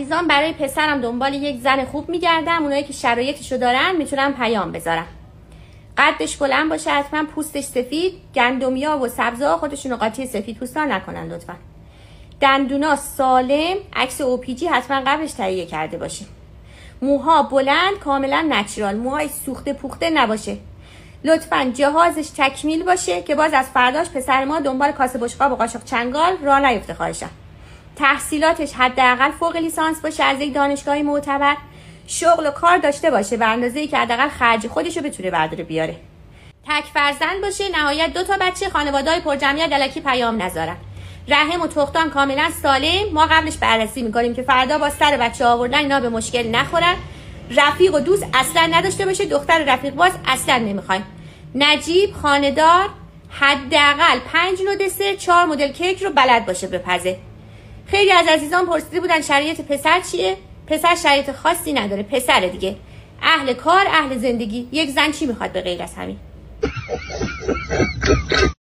عزیزان برای پسرم دنبال یک زن خوب میگردم. اونایی که شرایطشو دارن میتونن پیام بذارن. قدش بلند باشه، حتما پوستش سفید، گندمیا و سبزا خودشونو قاطی سفید پوستا نکنن لطفا. دندونا سالم، عکس اوپیجی حتما قبلش تهیه کرده باشه. موها بلند، کاملا نچرال، موهای سوخته پوخته نباشه. لطفا جهازش تکمیل باشه که باز از فرداش پسر ما دنبال کاسه بشقاب و قاشق چنگال راه نیفته خواهشم. تحصیلاتش حداقل فوق لیسانس باشه از یک دانشگاهی معتبر. شغل و کار داشته باشه به اندازه‌ای که حداقل خرج خودشو بتونه برداره بیاره. تک فرزند باشه، نهایت 2 تا بچه، خانواده‌های پرجمعیت الکی پیام نذارن. رحم و تختان کاملا سالم، ما قبلش بررسی میکنیم که فردا با سر بچه آوردن اینا به مشکل نخورن. رفیق و دوست اصلا نداشته باشه، دختر رفیق باز اصلا نمیخوایم. نجیب، خانه‌دار، حداقل 5 نوع دسر، 4 مدل کیک رو بلد باشه بپزه. خیلی از عزیزان پرسیده بودن شرایط پسر چیه؟ پسر شرایط خاصی نداره، پسر دیگه، اهل کار، اهل زندگی. یک زن چی میخواد به غیر از همین؟